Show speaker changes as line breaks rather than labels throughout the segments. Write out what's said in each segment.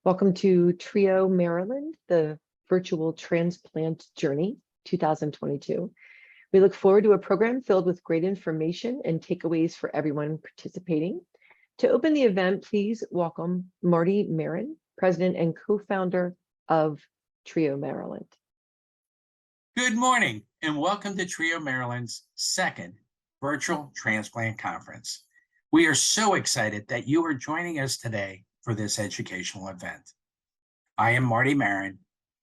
Welcome to TRIO Maryland, the virtual transplant journey 2022. We look forward to a program filled with great information and takeaways for everyone participating. To open the event, please welcome Marty Marin, President and co-founder of TRIO Maryland.
Good morning and welcome to TRIO Maryland's second virtual transplant conference. We are so excited that you are joining us today for this educational event. I am Marty Marin,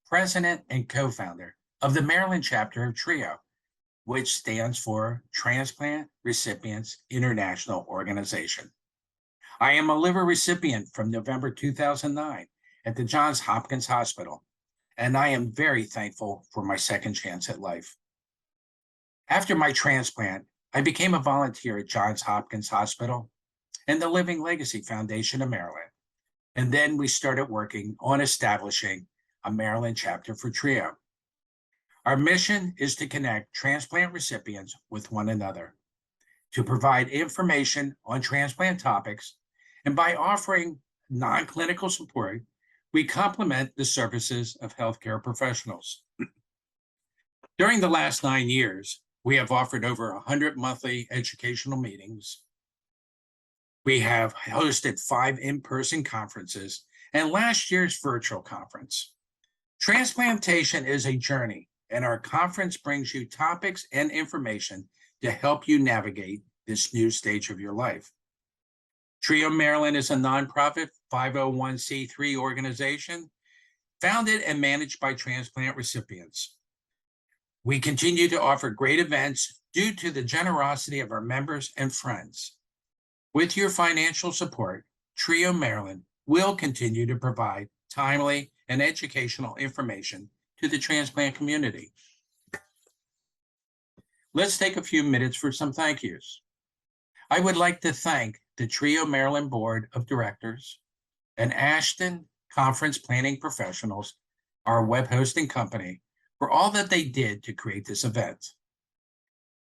President and co-founder of the Maryland chapter of TRIO, which stands for Transplant Recipients International Organization. I am a liver recipient from November 2009 at the Johns Hopkins Hospital, and I am very thankful for my second chance at life. After my transplant, I became a volunteer at Johns Hopkins Hospital and the Living Legacy Foundation of Maryland. And then we started working on establishing a Maryland chapter for TRIO. Our mission is to connect transplant recipients with one another, to provide information on transplant topics, and by offering non-clinical support, we complement the services of healthcare professionals. During the last 9 years, we have offered over 100 monthly educational meetings. We have hosted 5 in-person conferences and last year's virtual conference. Transplantation is a journey, and our conference brings you topics and information to help you navigate this new stage of your life. TRIO Maryland is a nonprofit 501c3 organization founded and managed by transplant recipients. We continue to offer great events due to the generosity of our members and friends. With your financial support, TRIO Maryland will continue to provide timely and educational information to the transplant community. Let's take a few minutes for some thank yous. I would like to thank the TRIO Maryland Board of Directors and Ashton Conference Planning Professionals, our web hosting company, for all that they did to create this event.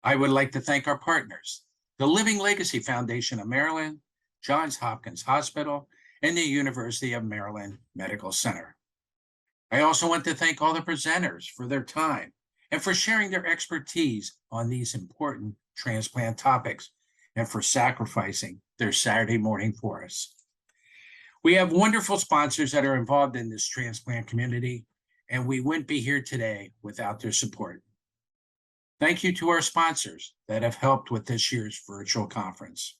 I would like to thank our partners, the Living Legacy Foundation of Maryland, Johns Hopkins Hospital, and the University of Maryland Medical Center. I also want to thank all the presenters for their time and for sharing their expertise on these important transplant topics and for sacrificing their Saturday morning for us. We have wonderful sponsors that are involved in this transplant community, and we wouldn't be here today without their support. Thank you to our sponsors that have helped with this year's virtual conference: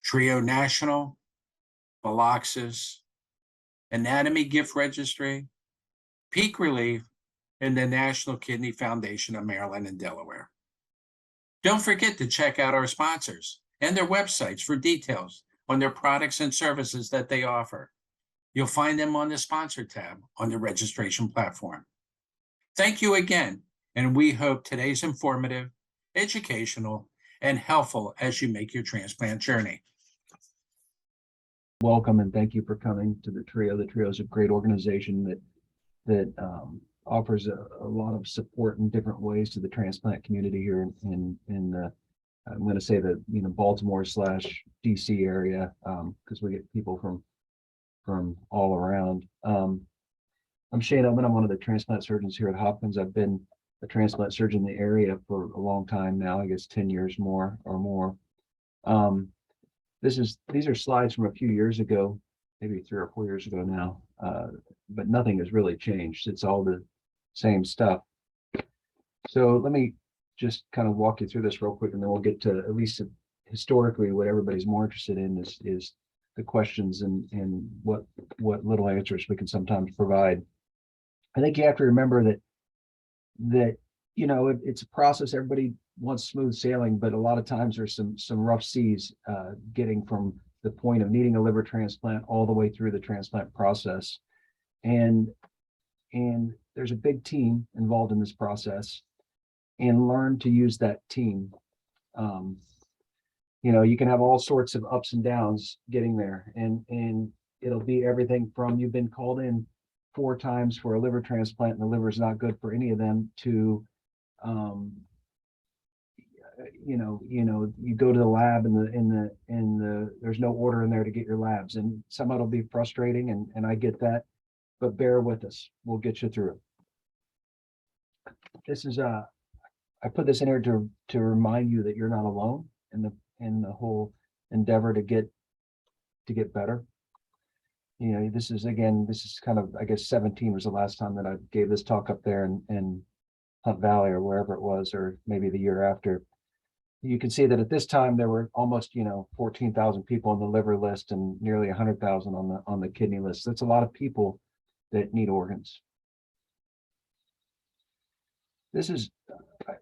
TRIO National, Veloxis, Anatomy Gift Registry, Peak Relief, and the National Kidney Foundation of Maryland and Delaware. Don't forget to check out our sponsors and their websites for details on their products and services that they offer. You'll find them on the sponsor tab on the registration platform. Thank you again, and we hope today's informative, educational, and helpful as you make your transplant journey.
Welcome and thank you for coming to the TRIO. The TRIO is a great organization that offers a lot of support in different ways to the transplant community here in I'm going to say the Baltimore/DC area, because we get people from all around. I'm Shane Ullman. I'm one of the transplant surgeons here at Hopkins. I've been a transplant surgeon in the area for a long time now, I guess 10 years more. These are slides from a few years ago, maybe 3 or 4 years ago now, but nothing has really changed. It's all the same stuff. So let me just kind of walk you through this real quick, and then we'll get to at least historically what everybody's more interested in is the questions and what little answers we can sometimes provide. I think you have to remember that it's a process. Everybody wants smooth sailing, but a lot of times there's some rough seas getting from the point of needing a liver transplant all the way through the transplant process. And there's a big team involved in this process, and learn to use that team. You can have all sorts of ups and downs getting there, and it'll be everything from you've been called in 4 times for a liver transplant and the liver is not good for any of them to you go to the lab and there's no order in there to get your labs, and some of it'll be frustrating, and I get that, but bear with us. We'll get you through it. This is I put this in here to remind you that you're not alone in the whole endeavor to get better. This is kind of, I guess 17 was the last time that I gave this talk up there in Hunt Valley or wherever it was, or maybe the year after. You can see that at this time there were almost 14,000 people on the liver list and nearly 100,000 on the kidney list. That's a lot of people that need organs.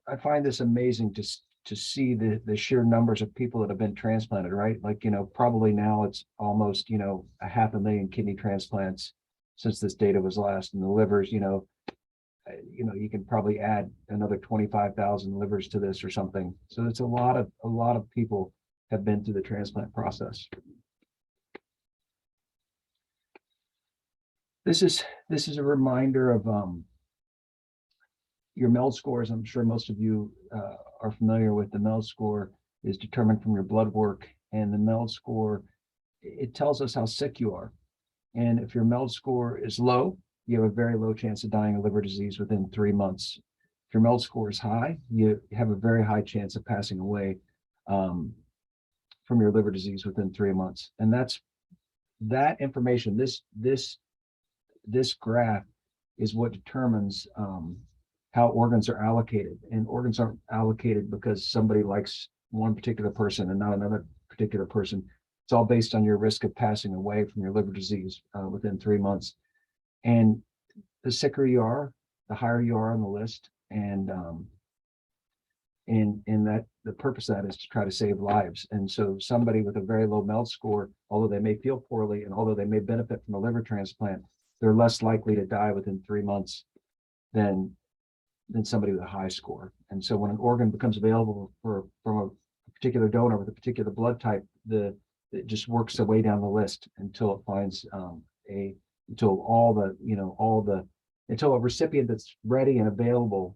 I find this amazing to see the sheer numbers of people that have been transplanted, right? Like, probably now it's almost, 500,000 kidney transplants since this data was last, and the livers, you can probably add another 25,000 livers to this or something. So it's a lot of people have been through the transplant process. This is a reminder of your MELD scores. I'm sure most of you are familiar with the MELD score is determined from your blood work, and the MELD score, it tells us how sick you are. And if your MELD score is low, you have a very low chance of dying of liver disease within 3 months. If your MELD score is high, you have a very high chance of passing away from your liver disease within 3 months. And that information, this graph is what determines how organs are allocated. And organs aren't allocated because somebody likes one particular person and not another particular person. It's all based on your risk of passing away from your liver disease within 3 months. And the sicker you are, the higher you are on the list. And that the purpose of that is to try to save lives. And so somebody with a very low MELD score, although they may feel poorly and although they may benefit from a liver transplant, they're less likely to die within 3 months than somebody with a high score. And so when an organ becomes available from a particular donor with a particular blood type, it just works their way down the list until it finds until a recipient that's ready and available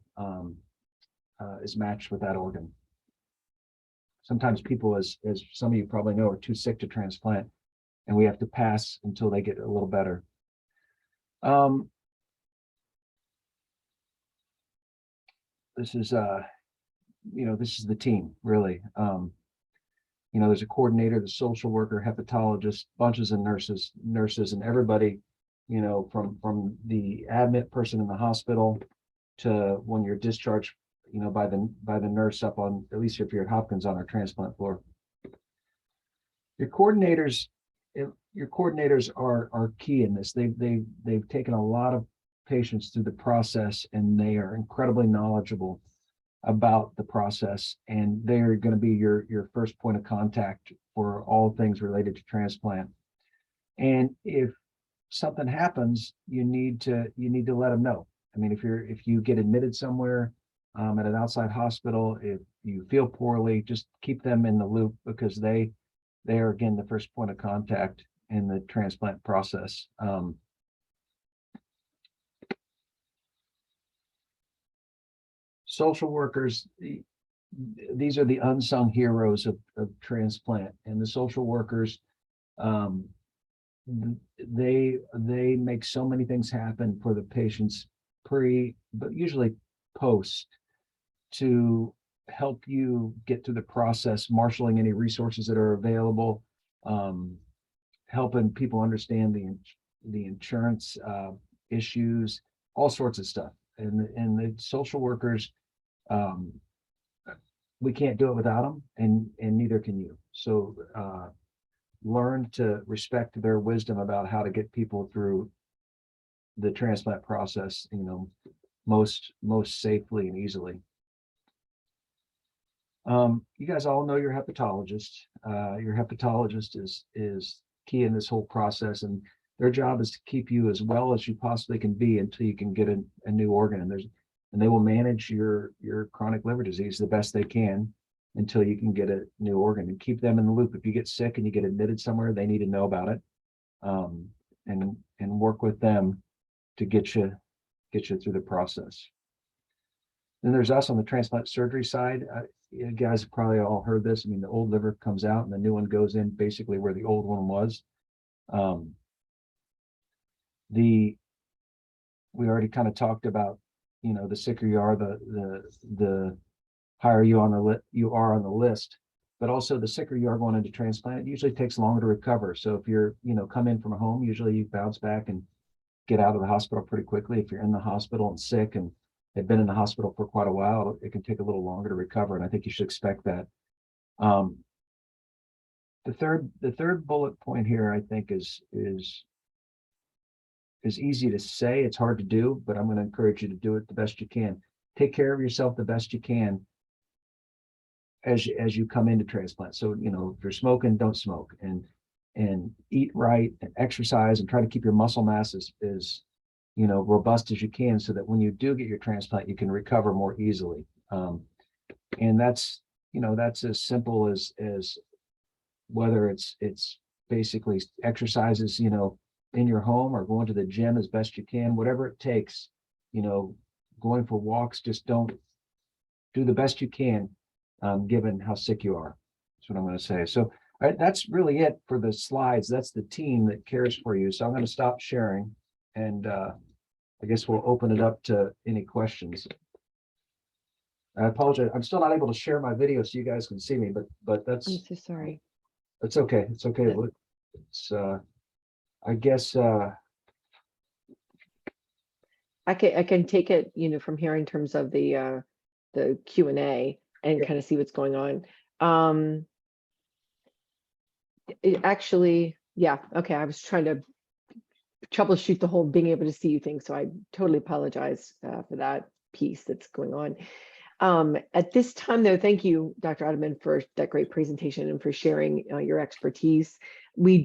is matched with that organ. Sometimes people, as some of you probably know, are too sick to transplant, and we have to pass until they get a little better. This is the team, really. There's a coordinator, the social worker, hepatologist, bunches of nurses, and everybody, from the admit person in the hospital to when you're discharged, by the nurse up on, at least if you're at Hopkins, on our transplant floor. Your coordinators are key in this. They've taken a lot of patients through the process, and they are incredibly knowledgeable about the process, and they're going to be your first point of contact for all things related to transplant. And if something happens, you need to let them know. I mean, if you get admitted somewhere at an outside hospital, if you feel poorly, just keep them in the loop, because they are, again, the first point of contact in the transplant process. Social workers, these are the unsung heroes of transplant, and the social workers, they make so many things happen for the patients but usually post, to help you get through the process, marshaling any resources that are available, helping people understand the insurance issues, all sorts of stuff. And the social workers, we can't do it without them, and neither can you. So learn to respect their wisdom about how to get people through the transplant process, most safely and easily. You guys all know your hepatologist. Your hepatologist is key in this whole process, and their job is to keep you as well as you possibly can be until you can get a new organ. And they will manage your chronic liver disease the best they can until you can get a new organ, and keep them in the loop. If you get sick and you get admitted somewhere, they need to know about it, and work with them to get you through the process. Then there's us on the transplant surgery side. You guys have probably all heard this. I mean, the old liver comes out and the new one goes in basically where the old one was. We already kind of talked about, you know, the sicker you are, the higher you are on the list, but also the sicker you are going into transplant, it usually takes longer to recover. So if you're, you know, come in from a home, usually you bounce back and get out of the hospital pretty quickly. If you're in the hospital and sick and have been in the hospital for quite a while, it can take a little longer to recover. And I think you should expect that. The third bullet point here, I think is easy to say. It's hard to do, but I'm going to encourage you to do it the best you can. Take care of yourself the best you can as you come into transplant. So, you know, if you're smoking, don't smoke, and eat right and exercise and try to keep your muscle mass as you know, robust as you can, so that when you do get your transplant, you can recover more easily. And that's, you know, that's as simple as whether it's basically exercises, you know, in your home or going to the gym as best you can, whatever it takes, you know, going for walks. Just don't do the best you can, given how sick you are. That's what I'm going to say. So that's really it for the slides. That's the team that cares for you. So I'm going to stop sharing, and I guess we'll open it up to any questions. I apologize. I'm still not able to share my video so you guys can see me, but that's.
I'm so sorry.
It's okay. It's okay. It's I guess
I can take it, you know, from here in terms of the Q&A and
Yeah.
kind of see what's going on. Actually, yeah, okay. I was trying to troubleshoot the whole being able to see you thing, so I totally apologize for that piece that's going on. At this time, though, thank you, Dr. Abdomen, for that great presentation and for sharing your expertise. We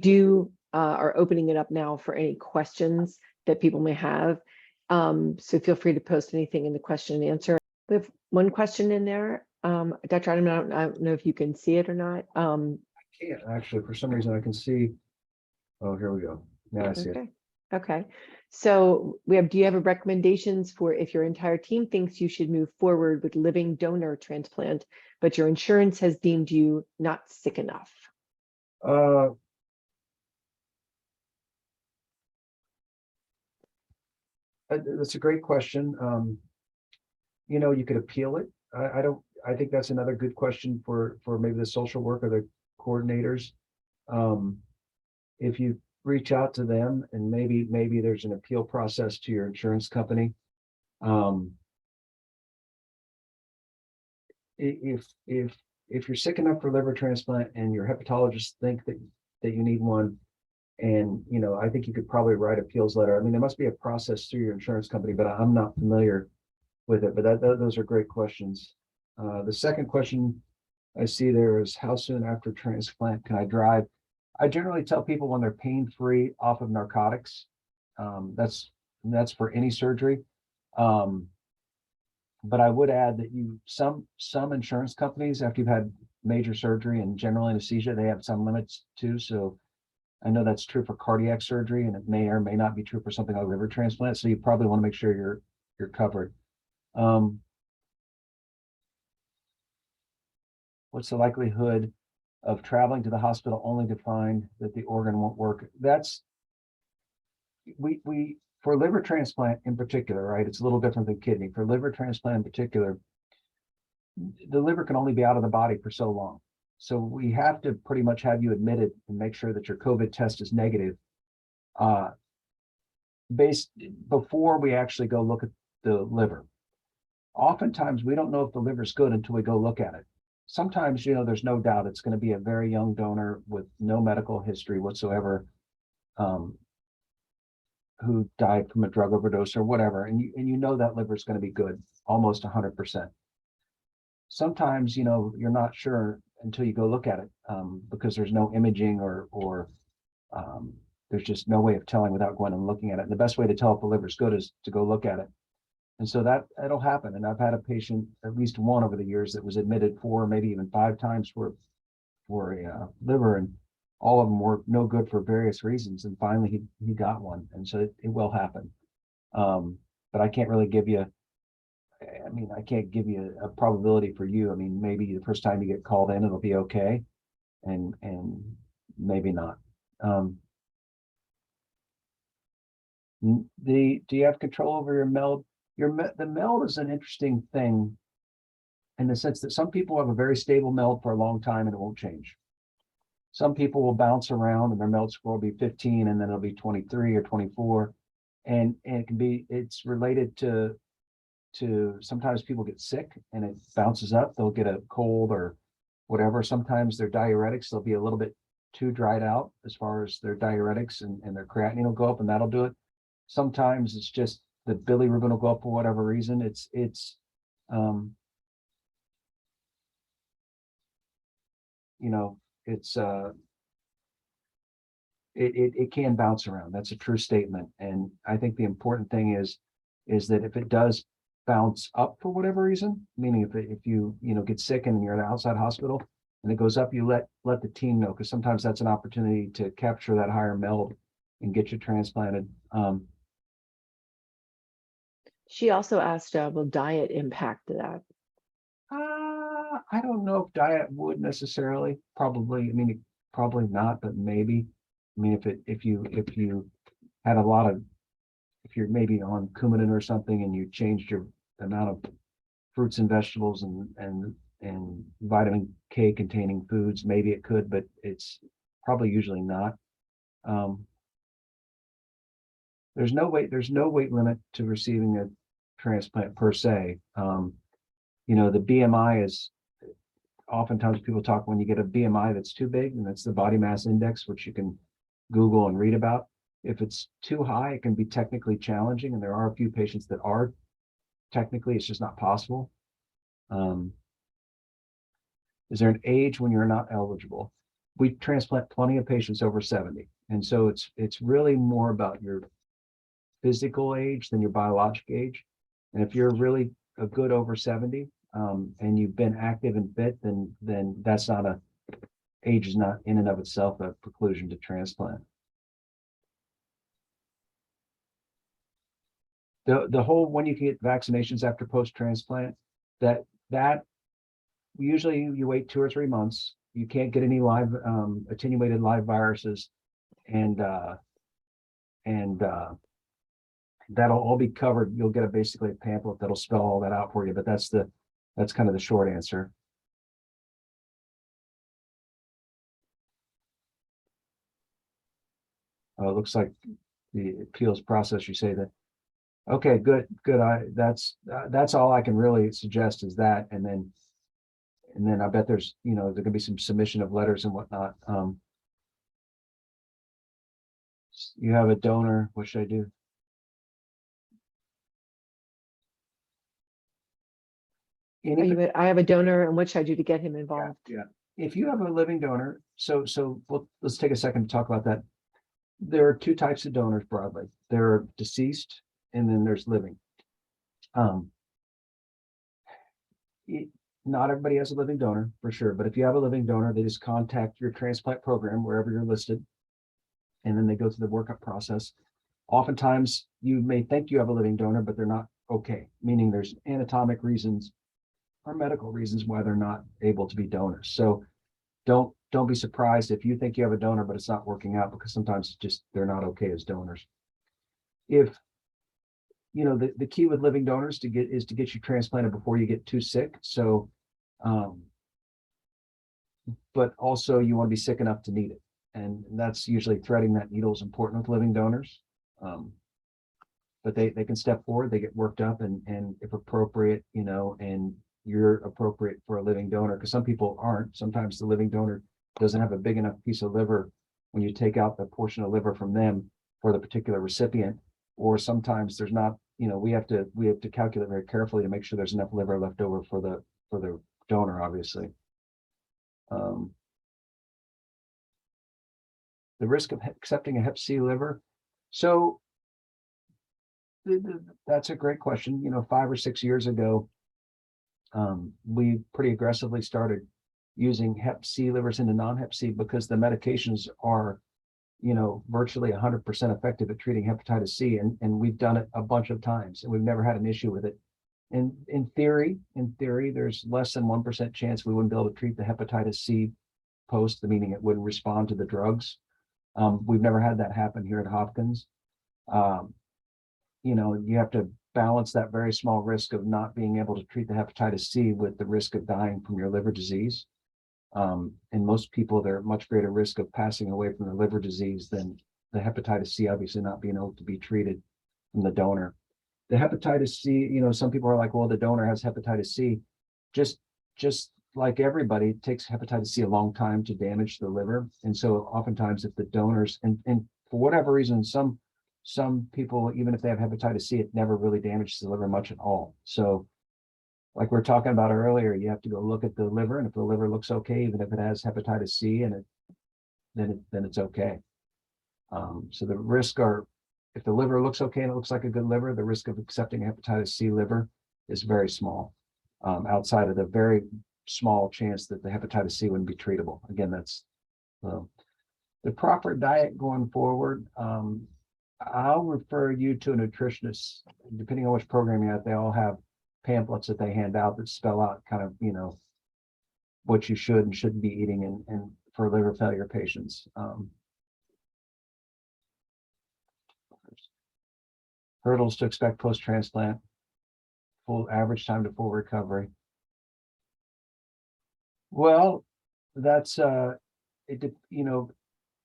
are opening it up now for any questions that people may have. So feel free to post anything in the question and answer. We have one question in there. Dr. Abdomen, I don't know if you can see it or not.
I can't actually, for some reason I can see. Oh, here we go. Now I see it.
Okay. So we have, do you have recommendations for if your entire team thinks you should move forward with living donor transplant, but your insurance has deemed you not sick enough?
That's a great question. You know, you could appeal it. I think that's another good question for maybe the social work or the coordinators. If you reach out to them and maybe there's an appeal process to your insurance company. If you're sick enough for liver transplant and your hepatologist think that you need one, and you know, I think you could probably write appeals letter. I mean, there must be a process through your insurance company, but I'm not familiar with it. But those are great questions. The second question I see there is, how soon after transplant can I drive? I generally tell people when they're pain-free off of narcotics. That's for any surgery. But I would add that some insurance companies, after you've had major surgery and general anesthesia, they have some limits too. So I know that's true for cardiac surgery, and it may or may not be true for something like liver transplant. So you probably want to make sure you're covered. What's the likelihood of traveling to the hospital only to find that the organ won't work? That's we for liver transplant in particular, right? It's a little different than kidney. For liver transplant in particular, the liver can only be out of the body for so long. So we have to pretty much have you admitted and make sure that your COVID test is negative before we actually go look at the liver. Oftentimes we don't know if the liver's good until we go look at it. Sometimes, you know, there's no doubt it's going to be a very young donor with no medical history whatsoever, who died from a drug overdose or whatever, and you know that liver is going to be good, almost 100%. Sometimes, you know, you're not sure until you go look at it, because there's no imaging or there's just no way of telling without going and looking at it. And the best way to tell if the liver is good is to go look at it. And so that'll happen. And I've had a patient, at least one over the years, that was admitted 4, maybe even 5 times for a liver, and all of them were no good for various reasons. And finally he got one. And so it will happen. But I can't really give you I mean, I can't give you a probability for you. I mean, maybe the first time you get called in, it'll be okay, and maybe not. Do you have control over your meld? The meld is an interesting thing in the sense that some people have a very stable meld for a long time and it won't change. Some people will bounce around and their meld score will be 15 and then it'll be 23 or 24. And it's related to sometimes people get sick and it bounces up. They'll get a cold or whatever. Sometimes their diuretics, they'll be a little bit too dried out as far as their diuretics, and their creatinine will go up and that'll do it. Sometimes it's just the bilirubin will go up for whatever reason. It can bounce around. That's a true statement. And I think the important thing is that if it does bounce up for whatever reason, meaning if you get sick and you're in an outside hospital and it goes up, you let the team know, because sometimes that's an opportunity to capture that higher meld and get you transplanted.
She also asked, will diet impact that?
I don't know if diet would necessarily. Probably. I mean, probably not, but maybe. I mean, if you had if you're maybe on Coumadin or something and you changed your amount of fruits and vegetables and vitamin K containing foods, maybe it could, but it's probably usually not. There's no weight limit to receiving a transplant per se. The BMI is, oftentimes people talk when you get a BMI that's too big, and that's the body mass index, which you can Google and read about. If it's too high, it can be technically challenging, and there are a few patients that are technically, it's just not possible. Is there an age when you're not eligible? We transplant plenty of patients over 70, and so it's really more about your physical age than your biologic age. And if you're really a good over 70, and you've been active and fit, then that's not age is not in and of itself a preclusion to transplant. The whole, when you can get vaccinations after post-transplant, that usually you wait 2 or 3 months. You can't get any live attenuated live viruses, and that'll all be covered. You'll get basically a pamphlet that'll spell all that out for you, but that's kind of the short answer. It looks like the appeals process, you say that. Okay, good. That's all I can really suggest is that, and then I bet there's there could be some submission of letters and whatnot. You have a donor. What should I do?
I have a donor, and what should I do to get him involved?
Yeah. If you have a living donor, so let's take a second to talk about that. There are 2 types of donors broadly. There are deceased, and then there's living. Not everybody has a living donor for sure, but if you have a living donor, they just contact your transplant program wherever you're listed, and then they go through the workup process. Oftentimes you may think you have a living donor, but they're not okay, meaning there's anatomic reasons or medical reasons why they're not able to be donors. So don't be surprised if you think you have a donor, but it's not working out, because sometimes it's just they're not okay as donors. If the key with living donors is to get you transplanted before you get too sick. So, but also you want to be sick enough to need it, and that's usually threading that needle is important with living donors. But they can step forward, they get worked up, and if appropriate, and you're appropriate for a living donor, because some people aren't. Sometimes the living donor doesn't have a big enough piece of liver when you take out the portion of liver from them for the particular recipient, or sometimes there's not. We have to calculate very carefully to make sure there's enough liver left over for the donor, obviously. The risk of accepting a Hep C liver. So that's a great question. 5 or 6 years ago, we pretty aggressively started using Hep C livers into non-Hep C, because the medications are, virtually 100% effective at treating hepatitis C. And we've done it a bunch of times and we've never had an issue with it. And in theory, there's less than 1% chance we wouldn't be able to treat the hepatitis C post, meaning it wouldn't respond to the drugs. We've never had that happen here at Hopkins. You have to balance that very small risk of not being able to treat the hepatitis C with the risk of dying from your liver disease. And most people, they're at much greater risk of passing away from the liver disease than the hepatitis C, obviously not being able to be treated from the donor. The hepatitis C, some people are like, well, the donor has hepatitis C. Just like everybody, it takes hepatitis C a long time to damage the liver. And so oftentimes if the donors, and for whatever reason, some people, even if they have hepatitis C, it never really damages the liver much at all. So like we were talking about earlier, you have to go look at the liver, and if the liver looks okay, even if it has hepatitis C, and then it's okay. So the risk are, if the liver looks okay and it looks like a good liver, the risk of accepting hepatitis C liver is very small, outside of the very small chance that the hepatitis C wouldn't be treatable. Again, that's the proper diet going forward. I'll refer you to a nutritionist. Depending on which program you're at, they all have pamphlets that they hand out that spell out kind of, what you should and shouldn't be eating and for liver failure patients. Hurdles to expect post-transplant, full average time to full recovery. Well, that's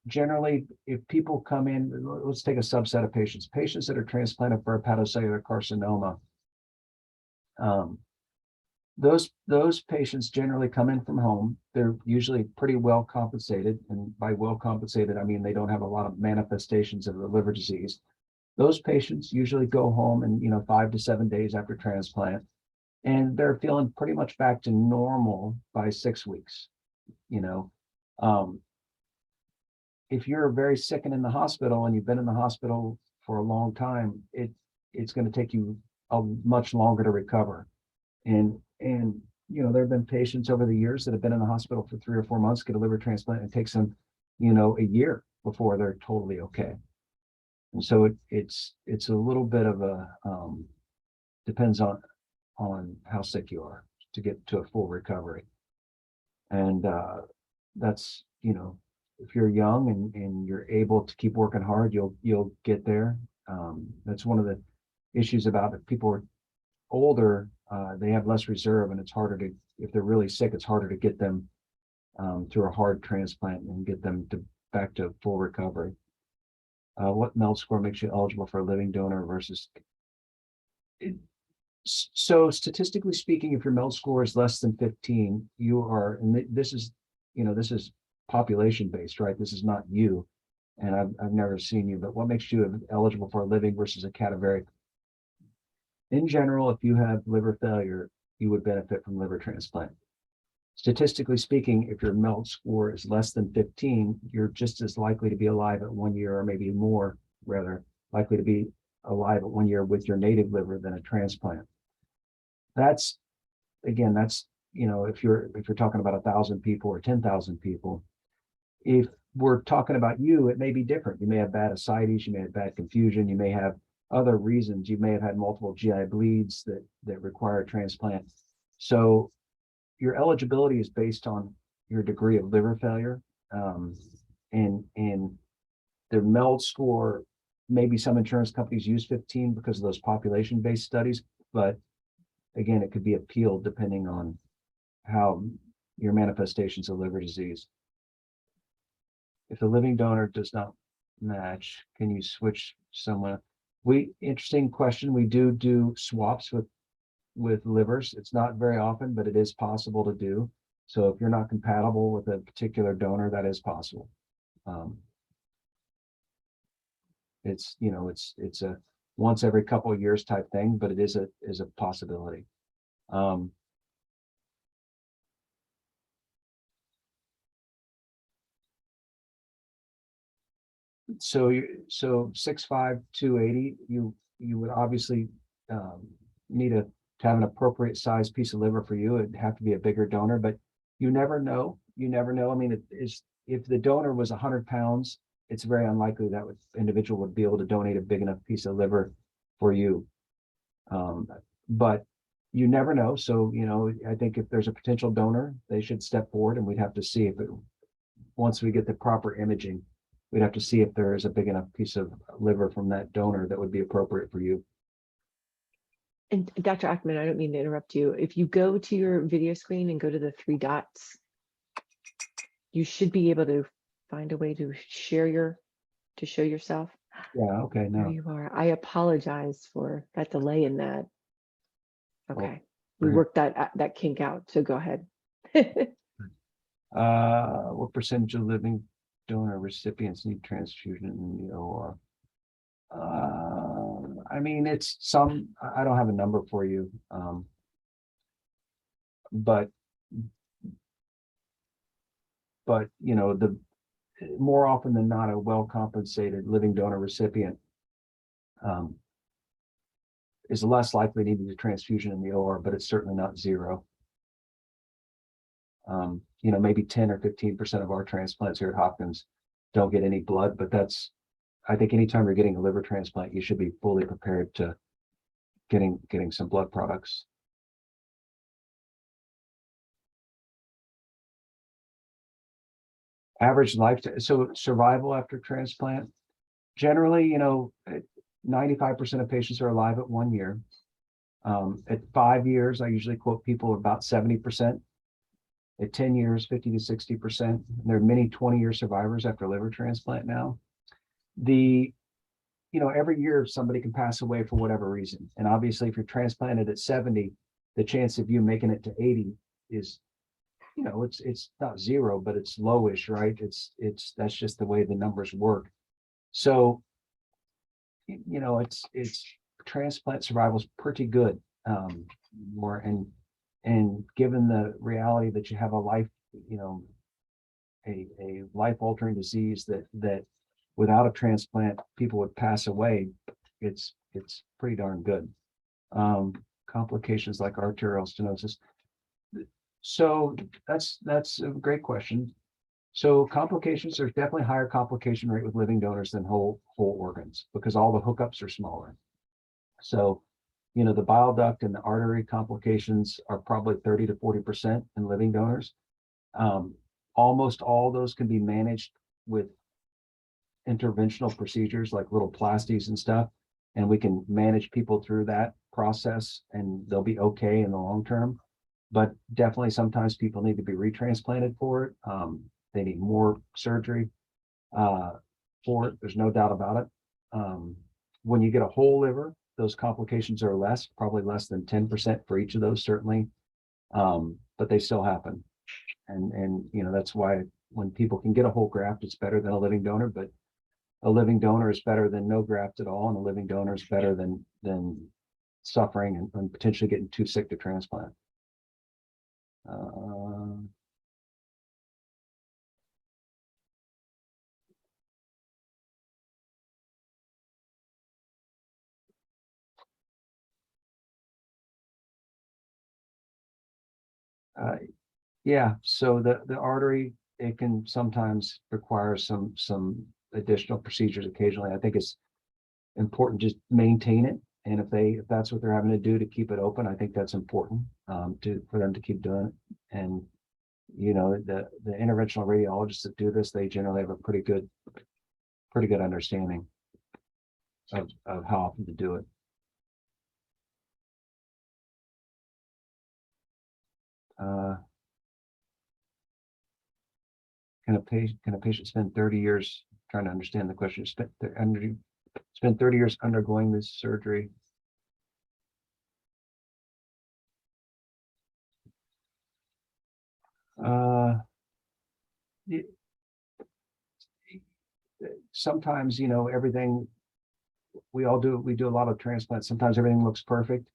generally, if people come in, let's take a subset of patients that are transplanted for hepatocellular carcinoma. Those patients generally come in from home. They're usually pretty well compensated, and by well compensated, I mean they don't have a lot of manifestations of the liver disease. Those patients usually go home in 5 to 7 days after transplant, and they're feeling pretty much back to normal by 6 weeks. If you're very sick and in the hospital and you've been in the hospital for a long time, it's going to take you much longer to recover. And there have been patients over the years that have been in the hospital for 3 or 4 months, get a liver transplant, and it takes them, a year before they're totally okay. And so it's a little bit of a depends on how sick you are to get to a full recovery. And that's, if you're young and you're able to keep working hard, you'll get there. That's one of the issues about if people are older, they have less reserve, and it's harder to, if they're really sick, it's harder to get them through a hard transplant and get them back to full recovery. What MELD score makes you eligible for a living donor versus? So statistically speaking, if your MELD score is less than 15, you are, and this is population based, right? This is not you, and I've never seen you, but what makes you eligible for a living versus a cadaveric? In general, if you have liver failure, you would benefit from liver transplant. Statistically speaking, if your MELD score is less than 15, you're just as likely to be alive at 1 year, or maybe more, rather likely to be alive at 1 year with your native liver than a transplant. That's, again, that's, if you're talking about 1,000 people or 10,000 people. If we're talking about you, it may be different. You may have bad ascites, you may have bad confusion, you may have other reasons. You may have had multiple GI bleeds that require transplant. So your eligibility is based on your degree of liver failure, and the MELD score. Maybe some insurance companies use 15 because of those population-based studies, but again, it could be appealed depending on how your manifestations of liver disease. If the living donor does not match, can you switch someone? Interesting question. We do swaps with livers. It's not very often, but it is possible to do. So if you're not compatible with a particular donor, that is possible. It's a once every couple of years type thing, but it is a possibility. So 6'5", 280, you would obviously need to have an appropriate size piece of liver for you. It'd have to be a bigger donor, but you never know. I mean, if the donor was 100 pounds, it's very unlikely that individual would be able to donate a big enough piece of liver for you. But you never know. So, I think if there's a potential donor, they should step forward, and we'd have to see if once we get the proper imaging, we'd have to see if there is a big enough piece of liver from that donor that would be appropriate for you.
And Dr. Ackman, I don't mean to interrupt you. If you go to your video screen and go to the three dots, you should be able to find a way to show yourself.
Yeah, okay,
There
no.
you are. I apologize for that delay in that. Okay, we
great.
worked that kink out, so go ahead.
What percentage of living donor recipients need transfusion in the OR? I mean, it's some, I don't have a number for you. But the more often than not, a well-compensated living donor recipient is less likely needing a transfusion in the OR, but it's certainly not zero. Maybe 10 or 15% of our transplants here at Hopkins don't get any blood, but I think anytime you're getting a liver transplant, you should be fully prepared to getting some blood products. Average lifetime, so survival after transplant, generally, 95% of patients are alive at 1 year. At 5 years, I usually quote people about 70%. At 10 years, 50 to 60%. There are many 20-year survivors after liver transplant now. Every year somebody can pass away for whatever reason. And obviously, if you're transplanted at 70, the chance of you making it to 80 is, it's not zero, but it's lowish, right? That's just the way the numbers work. So, it's transplant survival is pretty good. And given the reality that you have a life, a life-altering disease that without a transplant, people would pass away, it's pretty darn good. Complications like arterial stenosis. So that's a great question. So complications, there's definitely higher complication rate with living donors than whole organs because all the hookups are smaller. So, the bile duct and the artery complications are probably 30 to 40% in living donors. Almost all those can be managed with interventional procedures like little plasties and stuff, and we can manage people through that process and they'll be okay in the long term. But definitely sometimes people need to be retransplanted for it. They need more surgery for it. There's no doubt about it. When you get a whole liver, those complications are less, probably less than 10% for each of those, certainly. But they still happen. And that's why when people can get a whole graft, it's better than a living donor, but a living donor is better than no graft at all. And a living donor is better than suffering and potentially getting too sick to transplant. Yeah, so the artery, it can sometimes require some additional procedures occasionally. I think it's important just maintain it, and if that's what they're having to do to keep it open, I think that's important for them to keep doing it. And the interventional radiologists that do this, they generally have a pretty good understanding of how often to do it. Can a patient spend 30 years, trying to understand the question, spend 30 years undergoing this surgery? Sometimes, everything we do a lot of transplants. Sometimes everything looks perfect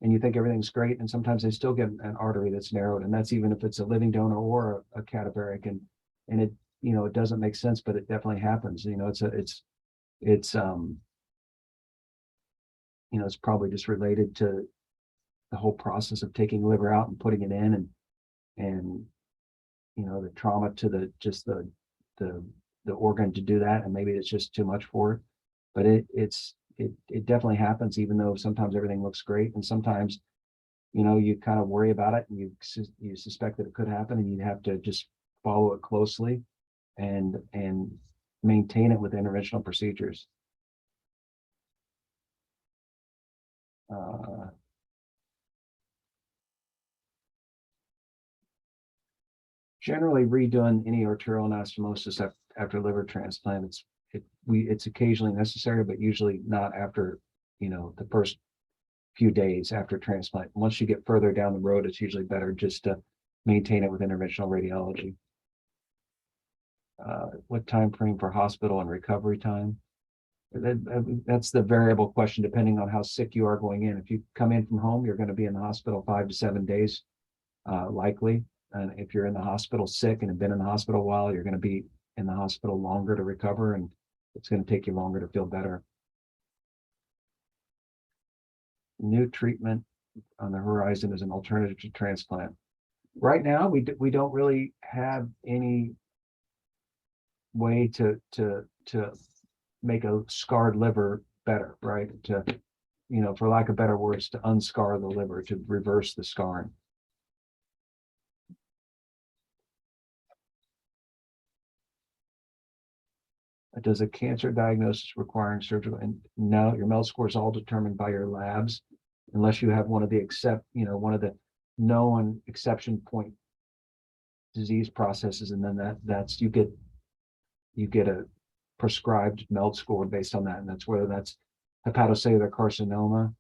and you think everything's great. And sometimes they still get an artery that's narrowed. And that's even if it's a living donor or a cadaveric. And it, it doesn't make sense, but it definitely happens. It's probably just related to the whole process of taking liver out and putting it in and the trauma to the organ to do that. And maybe it's just too much for it, but it definitely happens, even though sometimes everything looks great. And sometimes you kind of worry about it and you suspect that it could happen, and you have to just follow it closely and maintain it with interventional procedures. Generally, redoing any arterial anastomosis after liver transplant, it's occasionally necessary, but usually not after the first few days after transplant. Once you get further down the road, it's usually better just to maintain it with interventional radiology. What time frame for hospital and recovery time? That's the variable question depending on how sick you are going in. If you come in from home, you're going to be in the hospital 5 to 7 days, likely. And if you're in the hospital sick and have been in the hospital a while, you're going to be in the hospital longer to recover, and it's going to take you longer to feel better. New treatment on the horizon is an alternative to transplant. Right now, we don't really have any way to make a scarred liver better, right? To, for lack of better words, to unscar the liver, to reverse the scarring. Does a cancer diagnosis requiring surgical? And no, your MELD score is all determined by your labs, unless you have one of the known exception point disease processes, and then that's you get a prescribed MELD score based on that, and that's whether that's hepatocellular carcinoma,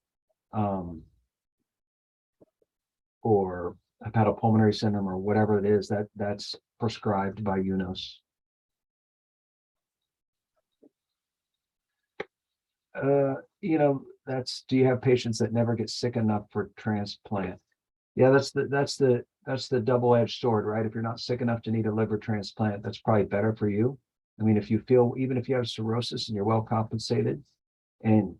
or hepatopulmonary syndrome, or whatever it is that's prescribed by UNOS. Do you have patients that never get sick enough for transplant? Yeah, that's the double-edged sword, right? If you're not sick enough to need a liver transplant, that's probably better for you. I mean, if you feel, even if you have cirrhosis and you're well compensated and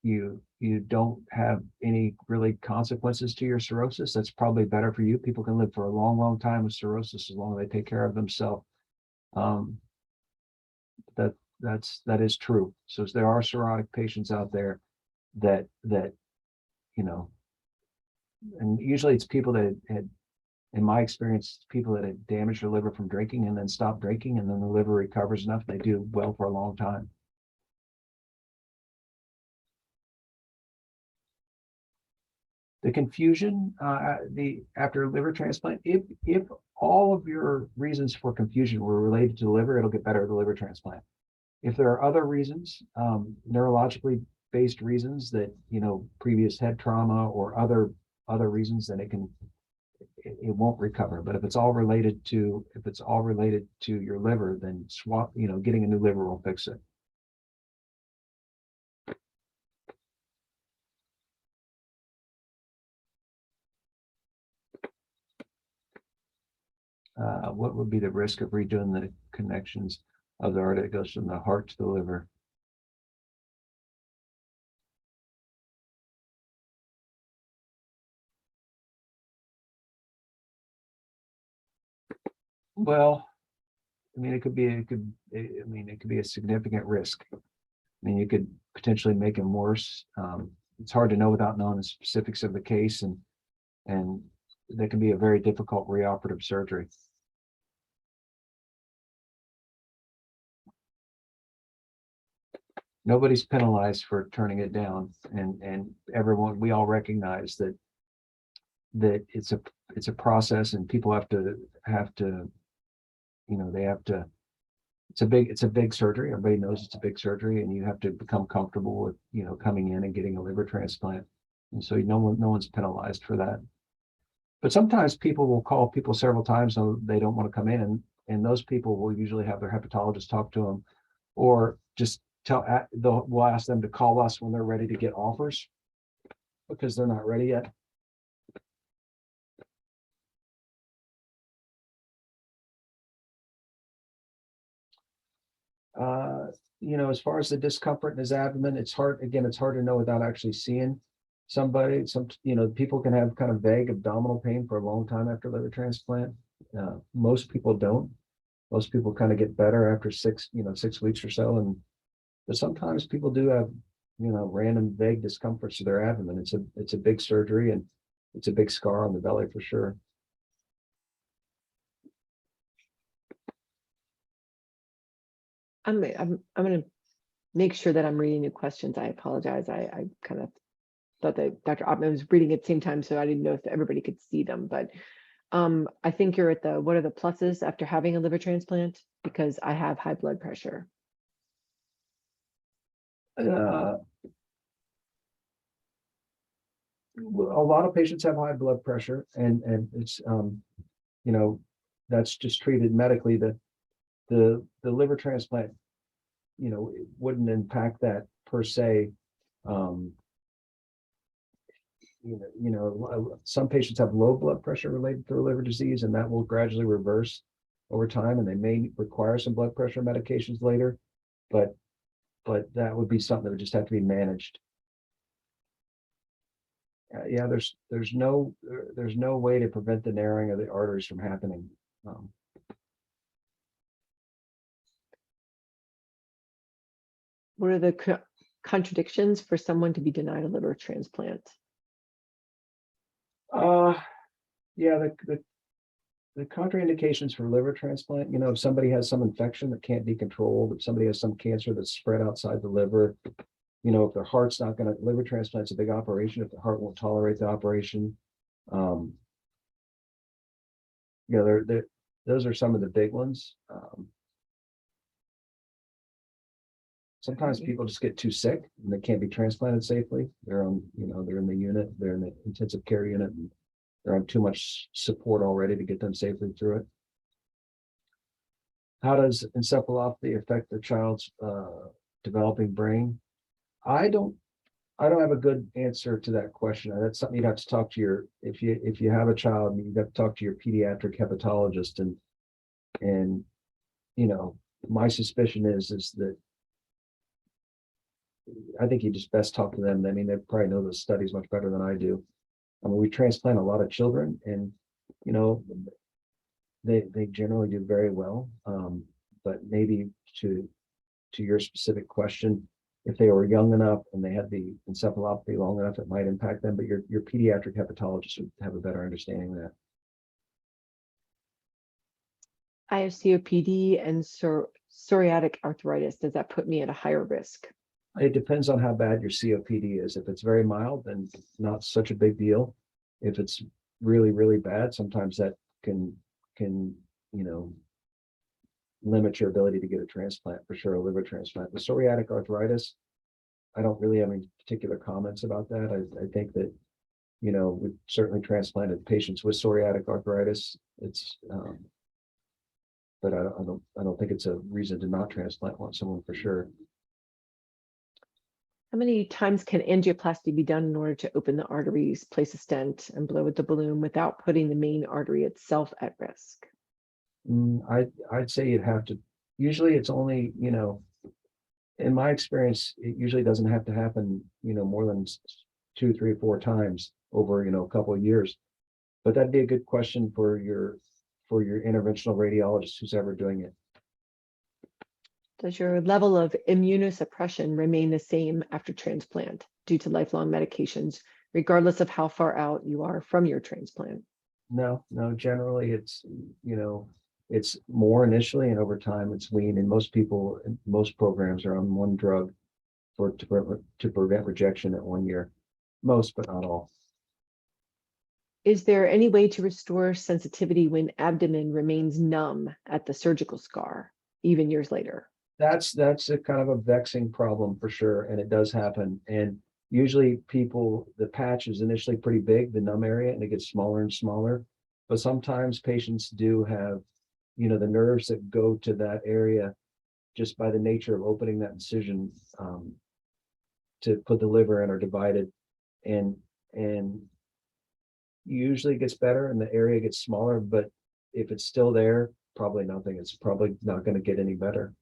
you don't have any really consequences to your cirrhosis, that's probably better for you. People can live for a long, long time with cirrhosis as long as they take care of themselves. That is true. So there are cirrhotic patients out there that and usually it's people that had, in my experience, people that had damaged their liver from drinking and then stopped drinking, and then the liver recovers enough, they do well for a long time. The confusion after liver transplant, if all of your reasons for confusion were related to the liver, it'll get better with the liver transplant. If there are other reasons, neurologically based reasons that, previous head trauma or other reasons, then it won't recover. But if it's all related to your liver, then getting a new liver will fix it. What would be the risk of redoing the connections of the artery that goes from the heart to the liver? Well, I mean, it could be a significant risk. I mean, you could potentially make him worse. It's hard to know without knowing the specifics of the case, and that can be a very difficult reoperative surgery. Nobody's penalized for turning it down, and everyone, we all recognize that it's a process, and people have to it's a big surgery. Everybody knows it's a big surgery, and you have to become comfortable with coming in and getting a liver transplant, and so no one's penalized for that. But sometimes people will call people several times and they don't want to come in, and those people will usually have their hepatologist talk to them, or just we'll ask them to call us when they're ready to get offers, because they're not ready yet. As far as the discomfort in his abdomen, it's hard to know without actually seeing somebody. People can have kind of vague abdominal pain for a long time after liver transplant. Most people don't. Most people kind of get better after 6 weeks or so, but sometimes people do have random vague discomforts to their abdomen. It's a big surgery, and it's a big scar on the belly for sure.
I'm going to make sure that I'm reading the questions. I apologize. I kind of thought that Dr. Ottman was reading at the same time, so I didn't know if everybody could see them. But I think you're at the, what are the pluses after having a liver transplant? Because I have high blood pressure.
A lot of patients have high blood pressure, and it's you know, that's just treated medically. The liver transplant, you know, it wouldn't impact that per se. Some patients have low blood pressure related to liver disease, and that will gradually reverse over time, and they may require some blood pressure medications later, but that would be something that would just have to be managed. Yeah, there's no way to prevent the narrowing of the arteries from happening.
What are the contradictions for someone to be denied a liver transplant?
Yeah, the contraindications for liver transplant, you know, if somebody has some infection that can't be controlled, if somebody has some cancer that's spread outside the liver, you know, if their heart's not going to, liver transplant's a big operation, if the heart won't tolerate the operation. You know, those are some of the big ones. Sometimes people just get too sick and they can't be transplanted safely. They're on, you know, they're in the unit, they're in the intensive care unit, and they're on too much support already to get them safely through it. How does encephalopathy affect the child's developing brain? I don't have a good answer to that question. That's something you'd have to talk to your, if you have a child, you'd have to talk to your pediatric hepatologist, and you know, my suspicion is that I think you just best talk to them. I mean, they probably know those studies much better than I do. I mean, we transplant a lot of children, and you know, they generally do very well. But maybe to your specific question, if they were young enough and they had the encephalopathy long enough, it might impact them. But your pediatric hepatologist would have a better understanding of that.
I have COPD and psoriatic arthritis. Does that put me at a higher risk?
It depends on how bad your COPD is. If it's very mild, then not such a big deal. If it's really, really bad, sometimes that can you know, limit your ability to get a transplant, for sure, a liver transplant. The psoriatic arthritis, I don't really have any particular comments about that. I think that, you know, we've certainly transplanted patients with psoriatic arthritis. It's but I don't think it's a reason to not transplant someone, for sure.
How many times can angioplasty be done in order to open the arteries, place a stent, and blow with the balloon without putting the main artery itself at risk?
I'd say you'd have to. Usually, it's only, you know, in my experience, it usually doesn't have to happen, you know, more than 2, 3, 4 times over, you know, a couple of years. But that'd be a good question for your interventional radiologist who's ever doing it.
Does your level of immunosuppression remain the same after transplant due to lifelong medications, regardless of how far out you are from your transplant?
No, generally it's, you know, it's more initially, and over time it's weaned. And most people, most programs are on one drug to prevent rejection at 1 year. Most, but not all.
Is there any way to restore sensitivity when abdomen remains numb at the surgical scar, even years later?
That's a kind of a vexing problem for sure, and it does happen. And usually the patch is initially pretty big, the numb area, and it gets smaller and smaller. But sometimes patients do have, you know, the nerves that go to that area, just by the nature of opening that incision to put the liver in, are divided, and usually it gets better and the area gets smaller. But if it's still there, probably nothing. It's probably not going to get any better.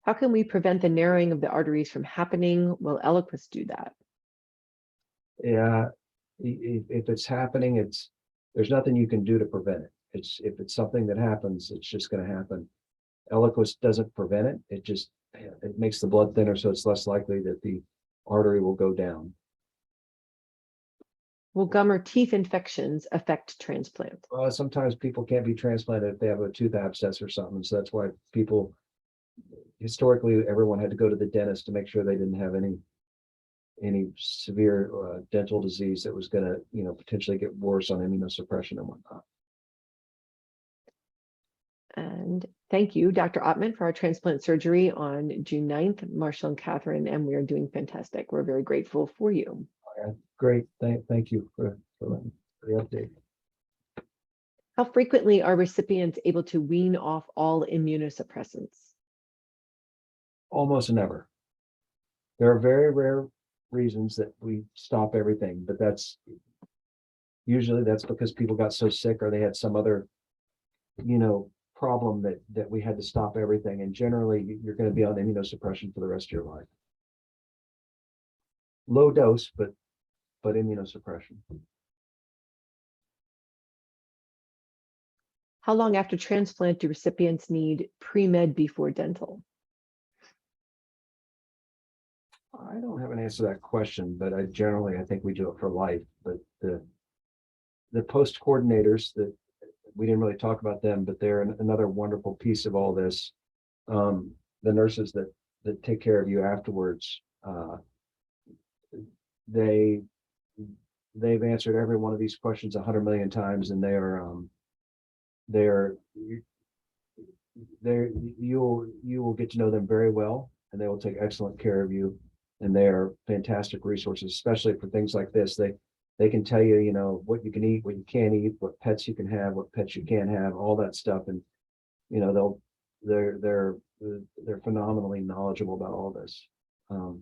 How can we prevent the narrowing of the arteries from happening? Will Eliquis do that?
Yeah, if it's happening, there's nothing you can do to prevent it. If it's something that happens, it's just going to happen. Eliquis doesn't prevent it. It makes the blood thinner, so it's less likely that the artery will go down.
Will gum or teeth infections affect transplant?
Sometimes people can't be transplanted if they have a tooth abscess or something. So that's why people, historically, everyone had to go to the dentist to make sure they didn't have any severe dental disease that was going to, potentially get worse on immunosuppression and whatnot.
And thank you, Dr. Ottman, for our transplant surgery on June 9th, Marshall and Catherine, and we are doing fantastic. We're very grateful for you.
Great. Thank you for the update.
How frequently are recipients able to wean off all immunosuppressants?
Almost never. There are very rare reasons that we stop everything, but usually that's because people got so sick or they had some other, problem that we had to stop everything. And generally, you're going to be on immunosuppression for the rest of your life. Low dose, but immunosuppression.
How long after transplant do recipients need pre-med before dental?
I don't have an answer to that question, but I think we do it for life. But the post coordinators, that we didn't really talk about them, but they're another wonderful piece of all this. The nurses that take care of you afterwards, they've answered every one of these questions 100 million times, and you will get to know them very well, and they will take excellent care of you. And they are fantastic resources, especially for things like this. They can tell you, what you can eat, what you can't eat, what pets you can have, what pets you can't have, all that stuff. And they're phenomenally knowledgeable about all this.
And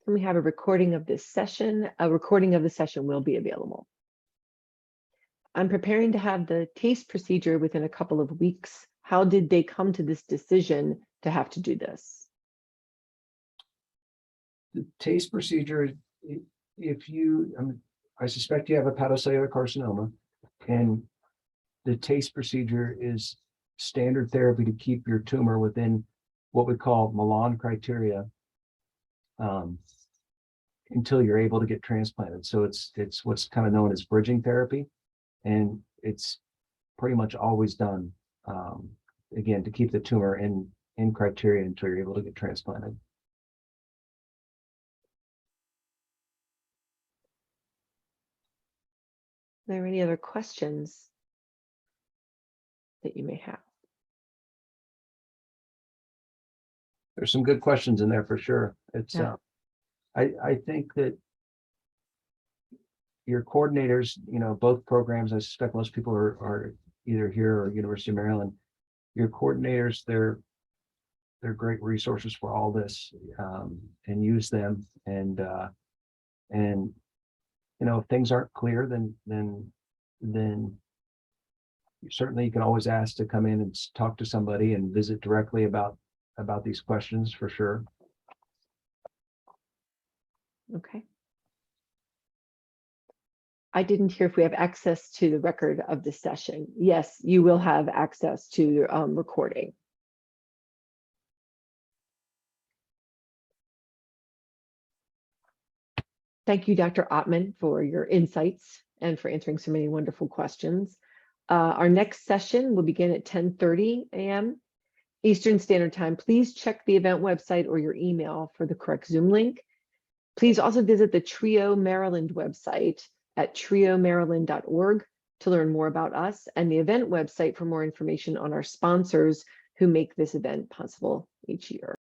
we have a recording of this session. A recording of the session will be available. I'm preparing to have the taste procedure within a couple of weeks. How did they come to this decision to have to do this?
The taste procedure, I suspect you have a hepatocellular carcinoma, and the taste procedure is standard therapy to keep your tumor within what we call Milan criteria until you're able to get transplanted. So it's what's kind of known as bridging therapy, and it's pretty much always done, again, to keep the tumor in criteria until you're able to get transplanted.
Are there any other questions that you may have?
There's some good questions in there for sure. It's
Yeah.
I think that your coordinators, both programs, I suspect most people are either here or University of Maryland. Your coordinators, they're great resources for all this, and use them. And if things aren't clear, then certainly you can always ask to come in and talk to somebody and visit directly about these questions for sure.
Okay. I didn't hear if we have access to the record of the session. Yes, you will have access to your recording. Thank you, Dr. Ottman, for your insights and for answering so many wonderful questions. Our next session will begin at 10:30 a.m. Eastern Standard Time. Please check the event website or your email for the correct Zoom link. Please also visit the TRIO Maryland website at triomaryland.org to learn more about us, and the event website for more information on our sponsors who make this event possible each year.